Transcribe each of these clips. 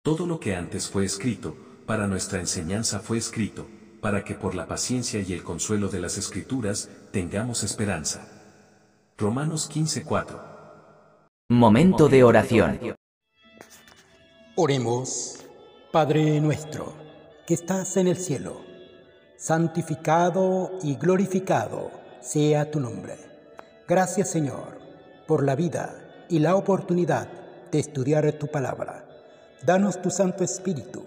Todo lo que antes fue escrito, para nuestra enseñanza fue escrito, para que por la paciencia y el consuelo de las Escrituras, tengamos esperanza. Romanos 15:4. Momento de oración. Oremos. Padre nuestro, que estás en el cielo, santificado y glorificado sea tu nombre. Gracias, Señor, por la vida y la oportunidad de estudiar tu palabra. Danos tu Santo Espíritu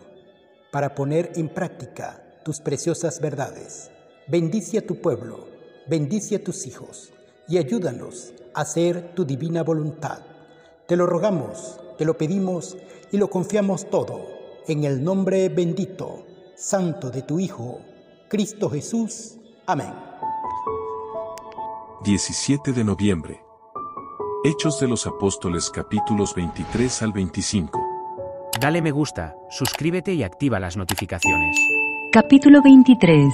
para poner en práctica tus preciosas verdades. Bendice a tu pueblo, bendice a tus hijos y ayúdanos a hacer tu divina voluntad. Te lo rogamos, te lo pedimos y lo confiamos todo en el nombre bendito, santo de tu Hijo, Cristo Jesús. Amén. 17 de noviembre. Hechos de los Apóstoles capítulos 23 al 25. Dale me gusta, suscríbete y activa las notificaciones. Capítulo 23.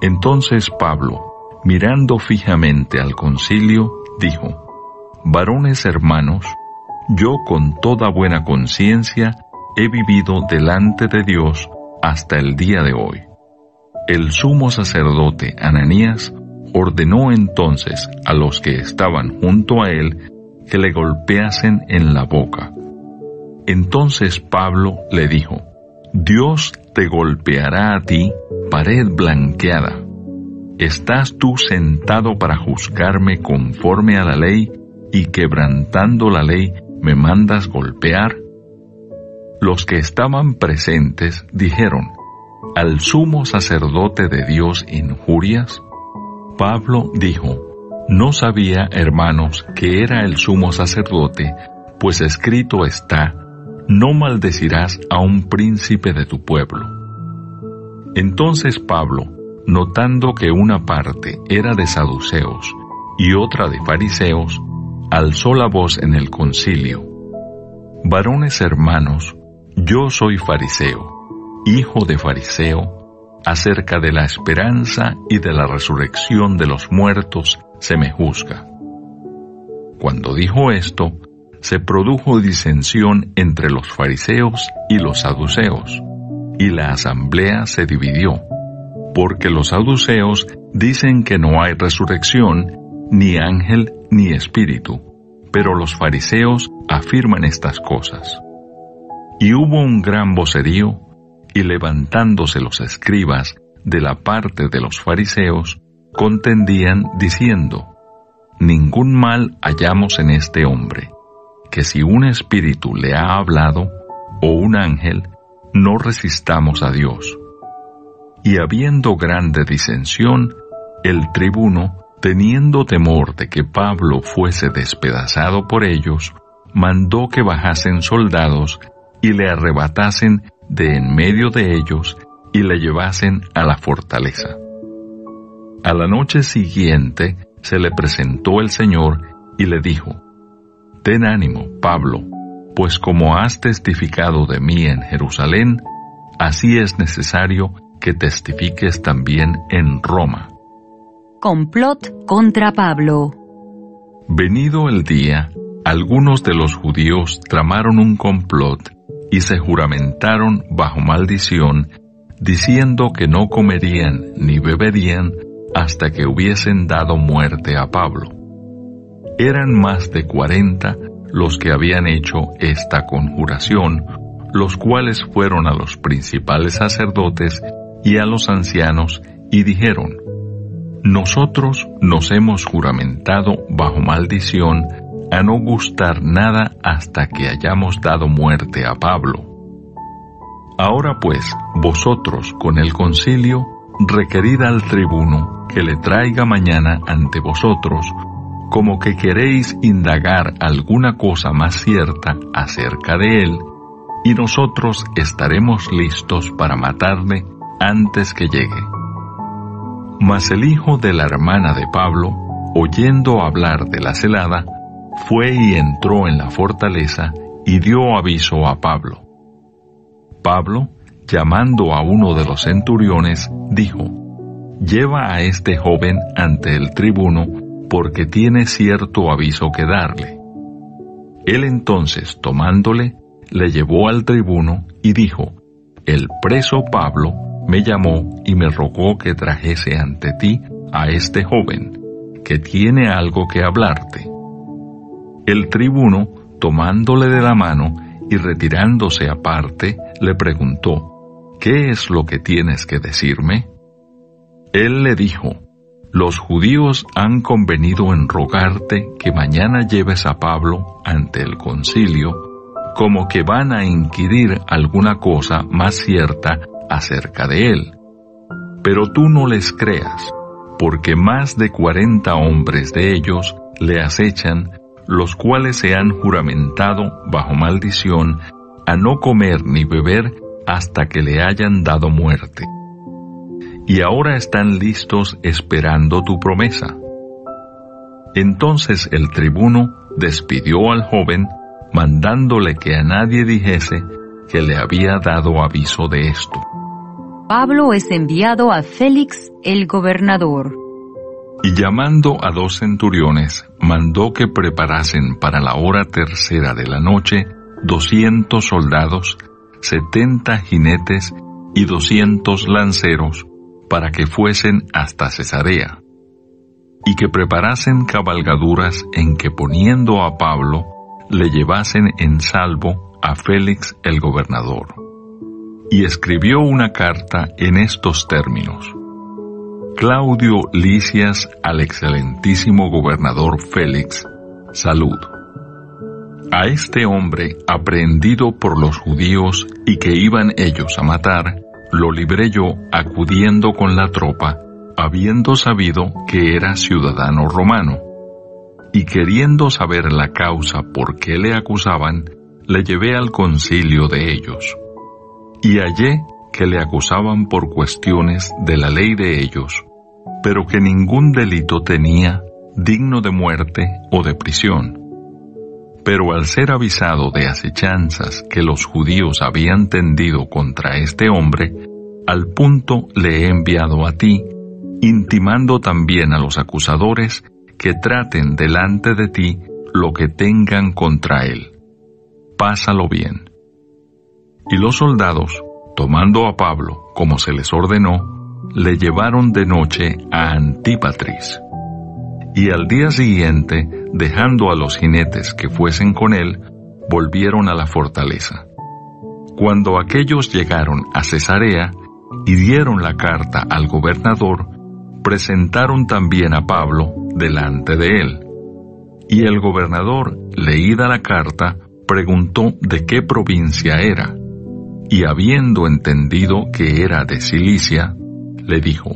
Entonces Pablo, mirando fijamente al concilio, dijo: Varones hermanos, yo con toda buena conciencia he vivido delante de Dios hasta el día de hoy. El sumo sacerdote Ananías ordenó entonces a los que estaban junto a él que le golpeasen en la boca. Entonces Pablo le dijo: Dios te golpeará a ti, pared blanqueada. ¿Estás tú sentado para juzgarme conforme a la ley y quebrantando la ley me mandas golpear? Los que estaban presentes dijeron: ¿Al sumo sacerdote de Dios injurias? Pablo dijo: No sabía, hermanos, que era el sumo sacerdote, pues escrito está: No maldecirás a un príncipe de tu pueblo. Entonces Pablo, notando que una parte era de saduceos y otra de fariseos, alzó la voz en el concilio: Varones hermanos, yo soy fariseo, hijo de fariseo. Acerca de la esperanza y de la resurrección de los muertos se me juzga. Cuando dijo esto, se produjo disensión entre los fariseos y los saduceos, y la asamblea se dividió, porque los saduceos dicen que no hay resurrección, ni ángel, ni espíritu, pero los fariseos afirman estas cosas. Y hubo un gran vocerío, y levantándose los escribas de la parte de los fariseos, contendían diciendo: Ningún mal hallamos en este hombre, que si un espíritu le ha hablado, o un ángel, no resistamos a Dios. Y habiendo grande disensión, el tribuno, teniendo temor de que Pablo fuese despedazado por ellos, mandó que bajasen soldados y le arrebatasen de en medio de ellos y le llevasen a la fortaleza. A la noche siguiente se le presentó el Señor y le dijo: Ten ánimo, Pablo, pues como has testificado de mí en Jerusalén, así es necesario que testifiques también en Roma. Complot contra Pablo. Venido el día, algunos de los judíos tramaron un complot y se juramentaron bajo maldición, diciendo que no comerían ni beberían hasta que hubiesen dado muerte a Pablo. Eran más de 40 los que habían hecho esta conjuración, los cuales fueron a los principales sacerdotes y a los ancianos y dijeron: Nosotros nos hemos juramentado bajo maldición a no gustar nada hasta que hayamos dado muerte a Pablo. Ahora pues, vosotros con el concilio, requerid al tribuno que le traiga mañana ante vosotros, como que queréis indagar alguna cosa más cierta acerca de él, y nosotros estaremos listos para matarle antes que llegue. Mas el hijo de la hermana de Pablo, oyendo hablar de la celada, fue y entró en la fortaleza y dio aviso a Pablo. Pablo, llamando a uno de los centuriones, dijo: Lleva a este joven ante el tribuno, porque tiene cierto aviso que darle. Él entonces, tomándole, le llevó al tribuno y dijo: el preso Pablo me llamó y me rogó que trajese ante ti a este joven, que tiene algo que hablarte. El tribuno, tomándole de la mano y retirándose aparte, le preguntó: ¿qué es lo que tienes que decirme? Él le dijo: los judíos han convenido en rogarte que mañana lleves a Pablo ante el concilio, como que van a inquirir alguna cosa más cierta acerca de él. Pero tú no les creas, porque más de 40 hombres de ellos le acechan, los cuales se han juramentado bajo maldición a no comer ni beber hasta que le hayan dado muerte. Y ahora están listos esperando tu promesa. Entonces el tribuno despidió al joven, mandándole que a nadie dijese que le había dado aviso de esto. Pablo es enviado a Félix el gobernador. Y llamando a 2 centuriones, mandó que preparasen para la hora tercera de la noche 200 soldados, 70 jinetes y 200 lanceros, para que fuesen hasta Cesarea, y que preparasen cabalgaduras en que, poniendo a Pablo, le llevasen en salvo a Félix el gobernador. Y escribió una carta en estos términos: Claudio Lisias al excelentísimo gobernador Félix, salud. A este hombre, aprehendido por los judíos y que iban ellos a matar, lo libré yo acudiendo con la tropa, habiendo sabido que era ciudadano romano. Y queriendo saber la causa por qué le acusaban, le llevé al concilio de ellos. Y hallé que le acusaban por cuestiones de la ley de ellos, pero que ningún delito tenía digno de muerte o de prisión. Pero al ser avisado de asechanzas que los judíos habían tendido contra este hombre, al punto le he enviado a ti, intimando también a los acusadores que traten delante de ti lo que tengan contra él. Pásalo bien. Y los soldados, tomando a Pablo, como se les ordenó, le llevaron de noche a Antípatris. Y al día siguiente, dejando a los jinetes que fuesen con él, volvieron a la fortaleza. Cuando aquellos llegaron a Cesarea y dieron la carta al gobernador, presentaron también a Pablo delante de él. Y el gobernador, leída la carta, preguntó de qué provincia era, y habiendo entendido que era de Cilicia, le dijo: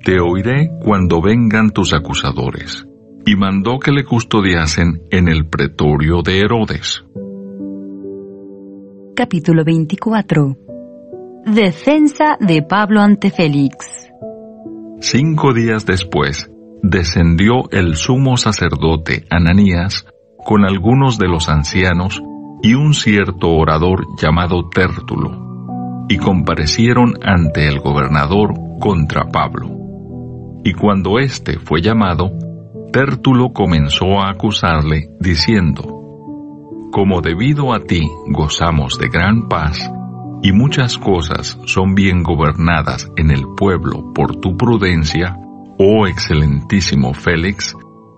te oiré cuando vengan tus acusadores. Y mandó que le custodiasen en el pretorio de Herodes. Capítulo 24. Defensa de Pablo ante Félix. 5 días después, descendió el sumo sacerdote Ananías con algunos de los ancianos y un cierto orador llamado Tértulo, y comparecieron ante el gobernador contra Pablo. Y cuando éste fue llamado, Tértulo comenzó a acusarle, diciendo: como debido a ti gozamos de gran paz, y muchas cosas son bien gobernadas en el pueblo por tu prudencia, oh excelentísimo Félix,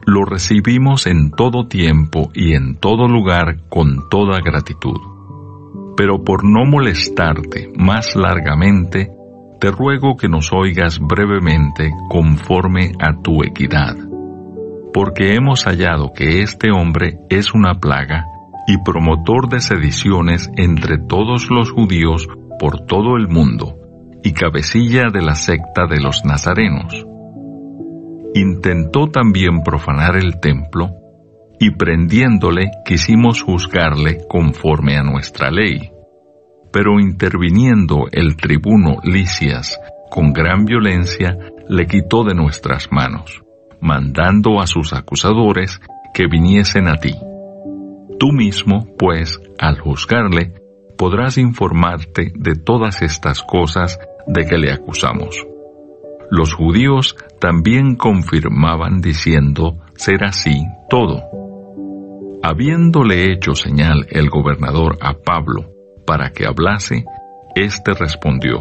lo recibimos en todo tiempo y en todo lugar con toda gratitud. Pero por no molestarte más largamente, te ruego que nos oigas brevemente conforme a tu equidad. Porque hemos hallado que este hombre es una plaga y promotor de sediciones entre todos los judíos por todo el mundo, y cabecilla de la secta de los nazarenos. Intentó también profanar el templo, y prendiéndole quisimos juzgarle conforme a nuestra ley. Pero interviniendo el tribuno Lisias con gran violencia, le quitó de nuestras manos, mandando a sus acusadores que viniesen a ti. Tú mismo, pues, al juzgarle, podrás informarte de todas estas cosas de que le acusamos. Los judíos también confirmaban diciendo ser así todo. Habiéndole hecho señal el gobernador a Pablo para que hablase, éste respondió: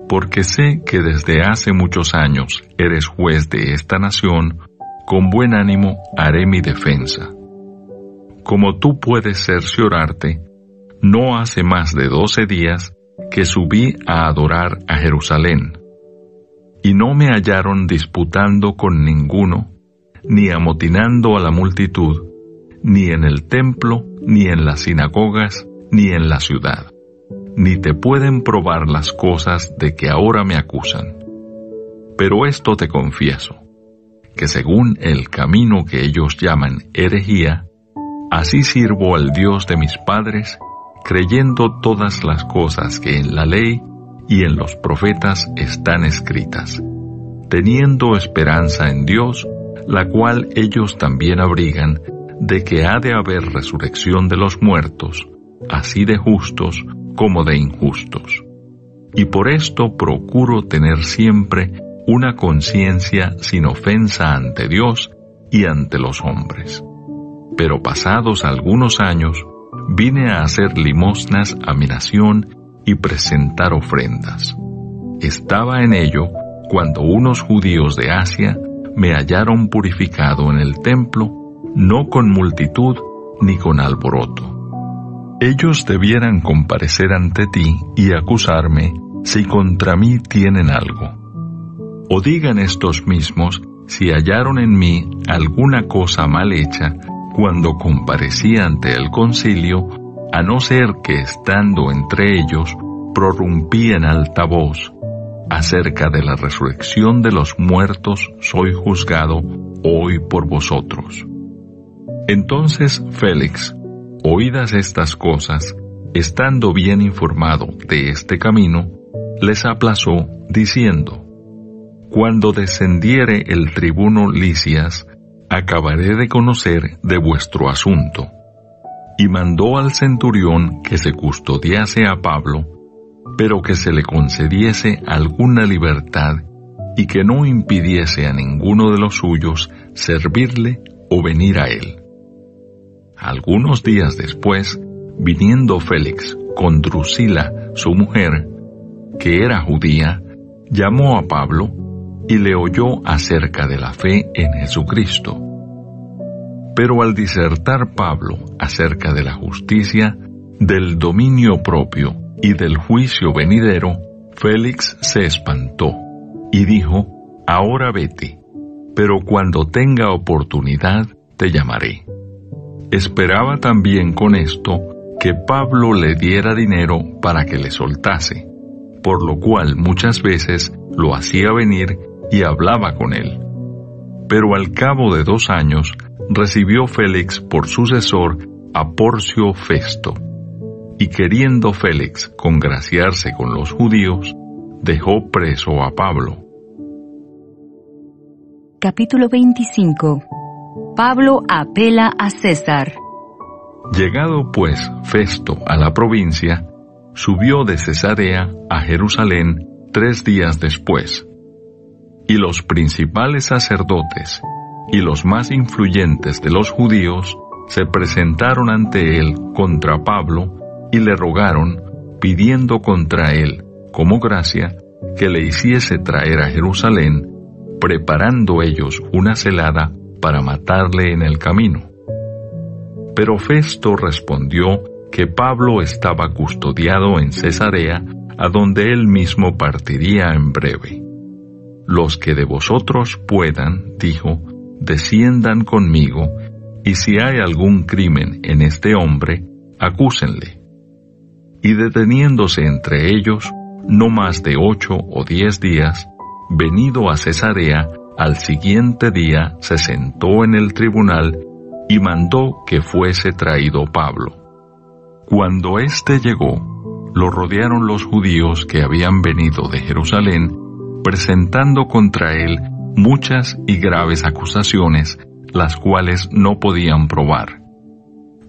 porque sé que desde hace muchos años eres juez de esta nación, con buen ánimo haré mi defensa. Como tú puedes cerciorarte, no hace más de 12 días que subí a adorar a Jerusalén, y no me hallaron disputando con ninguno, ni amotinando a la multitud, ni en el templo, ni en las sinagogas, ni en la ciudad. Ni te pueden probar las cosas de que ahora me acusan. Pero esto te confieso, que según el camino que ellos llaman herejía, así sirvo al Dios de mis padres, creyendo todas las cosas que en la ley y en los profetas están escritas, teniendo esperanza en Dios, la cual ellos también abrigan, de que ha de haber resurrección de los muertos, así de justos como de injustos. Y por esto procuro tener siempre una conciencia sin ofensa ante Dios y ante los hombres. Pero pasados algunos años, vine a hacer limosnas a mi nación y presentar ofrendas. Estaba en ello cuando unos judíos de Asia me hallaron purificado en el templo, no con multitud ni con alboroto. Ellos debieran comparecer ante ti y acusarme si contra mí tienen algo. O digan estos mismos si hallaron en mí alguna cosa mal hecha cuando comparecí ante el concilio, a no ser que estando entre ellos prorrumpí en alta voz: acerca de la resurrección de los muertos soy juzgado hoy por vosotros. Entonces Félix, oídas estas cosas, estando bien informado de este camino, les aplazó, diciendo: cuando descendiere el tribuno Lisias, acabaré de conocer de vuestro asunto. Y mandó al centurión que se custodiase a Pablo, pero que se le concediese alguna libertad y que no impidiese a ninguno de los suyos servirle o venir a él. Algunos días después, viniendo Félix con Drusila, su mujer, que era judía, llamó a Pablo y le oyó acerca de la fe en Jesucristo. Pero al disertar Pablo acerca de la justicia, del dominio propio y del juicio venidero, Félix se espantó y dijo: ahora vete, pero cuando tenga oportunidad te llamaré. Esperaba también con esto que Pablo le diera dinero para que le soltase, por lo cual muchas veces lo hacía venir y hablaba con él. Pero al cabo de 2 años recibió Félix por sucesor a Porcio Festo, y queriendo Félix congraciarse con los judíos, dejó preso a Pablo. Capítulo 25. Pablo apela a César. Llegado pues Festo a la provincia, subió de Cesarea a Jerusalén 3 días después. Y los principales sacerdotes y los más influyentes de los judíos se presentaron ante él contra Pablo y le rogaron, pidiendo contra él, como gracia, que le hiciese traer a Jerusalén, preparando ellos una celada para matarle en el camino. Pero Festo respondió que Pablo estaba custodiado en Cesarea, a donde él mismo partiría en breve. Los que de vosotros puedan, dijo, desciendan conmigo, y si hay algún crimen en este hombre, acúsenle. Y deteniéndose entre ellos, no más de 8 o 10 días, venido a Cesarea, al siguiente día se sentó en el tribunal y mandó que fuese traído Pablo. Cuando éste llegó, lo rodearon los judíos que habían venido de Jerusalén, presentando contra él muchas y graves acusaciones, las cuales no podían probar.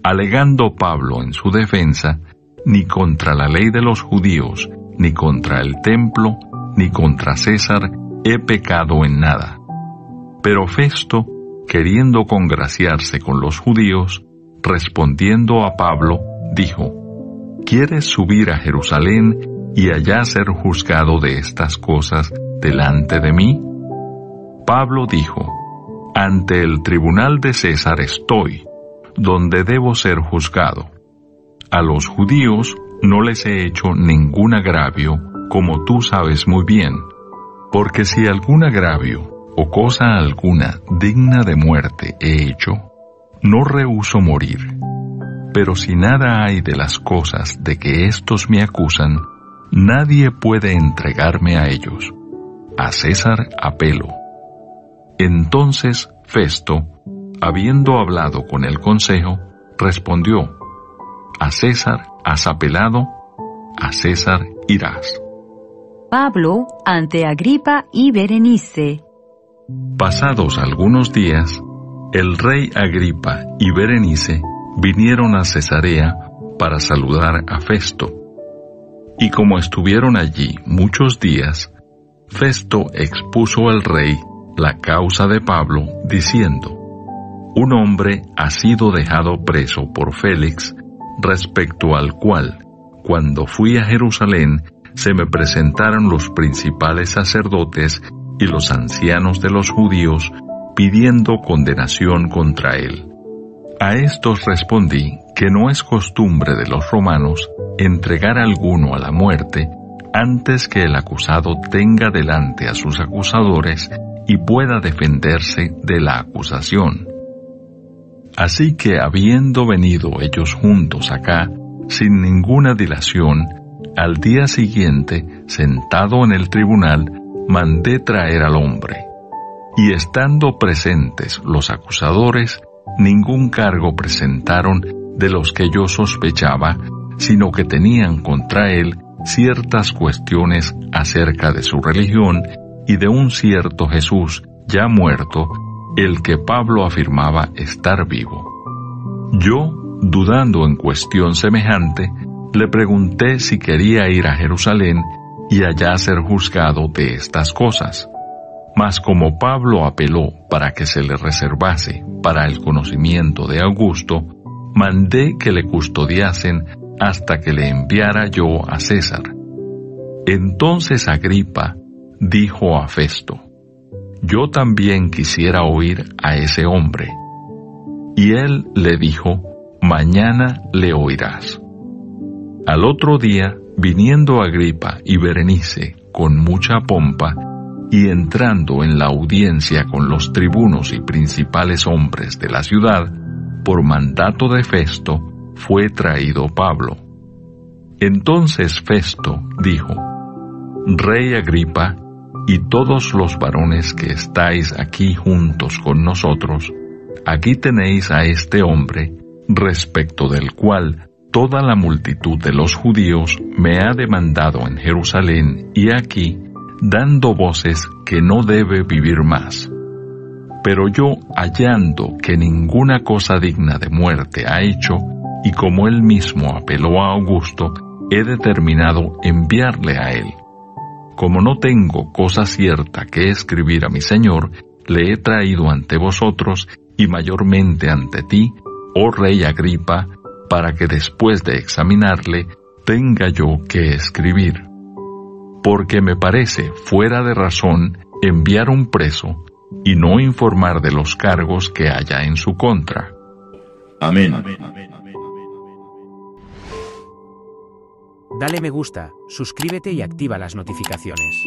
Alegando Pablo en su defensa, ni contra la ley de los judíos, ni contra el templo, ni contra César he pecado en nada. Pero Festo, queriendo congraciarse con los judíos, respondiendo a Pablo, dijo: ¿Quieres subir a Jerusalén y allá ser juzgado de estas cosas delante de mí? Pablo dijo: Ante el tribunal de César estoy, donde debo ser juzgado. A los judíos no les he hecho ningún agravio, como tú sabes muy bien, porque si algún agravio o cosa alguna digna de muerte he hecho, no rehúso morir. Pero si nada hay de las cosas de que éstos me acusan, nadie puede entregarme a ellos. A César apelo. Entonces Festo, habiendo hablado con el consejo, respondió: A César has apelado, a César irás. Pablo ante Agripa y Berenice. Pasados algunos días, el rey Agripa y Berenice vinieron a Cesarea para saludar a Festo. Y como estuvieron allí muchos días, Festo expuso al rey la causa de Pablo, diciendo: Un hombre ha sido dejado preso por Félix, respecto al cual, cuando fui a Jerusalén, se me presentaron los principales sacerdotes y los ancianos de los judíos, pidiendo condenación contra él. A estos respondí que no es costumbre de los romanos entregar a alguno a la muerte antes que el acusado tenga delante a sus acusadores y pueda defenderse de la acusación. Así que, habiendo venido ellos juntos acá, sin ninguna dilación, al día siguiente, sentado en el tribunal, mandé traer al hombre. Y estando presentes los acusadores, ningún cargo presentaron de los que yo sospechaba, sino que tenían contra él ciertas cuestiones acerca de su religión y de un cierto Jesús ya muerto, el que Pablo afirmaba estar vivo. Yo, dudando en cuestión semejante, le pregunté si quería ir a Jerusalén y allá ser juzgado de estas cosas. Mas como Pablo apeló para que se le reservase para el conocimiento de Augusto, mandé que le custodiasen hasta que le enviara yo a César. Entonces Agripa dijo a Festo: Yo también quisiera oír a ese hombre. Y él le dijo: Mañana le oirás. Al otro día, viniendo Agripa y Berenice con mucha pompa, y entrando en la audiencia con los tribunos y principales hombres de la ciudad, por mandato de Festo, fue traído Pablo. Entonces Festo dijo: Rey Agripa, y todos los varones que estáis aquí juntos con nosotros, aquí tenéis a este hombre, respecto del cual toda la multitud de los judíos me ha demandado en Jerusalén y aquí, dando voces que no debe vivir más. Pero yo, hallando que ninguna cosa digna de muerte ha hecho, y como él mismo apeló a Augusto, he determinado enviarle a él. Como no tengo cosa cierta que escribir a mi Señor, le he traído ante vosotros, y mayormente ante ti, oh Rey Agripa, para que después de examinarle, tenga yo que escribir. Porque me parece fuera de razón enviar un preso, y no informar de los cargos que haya en su contra. Amén. Dale me gusta, suscríbete y activa las notificaciones.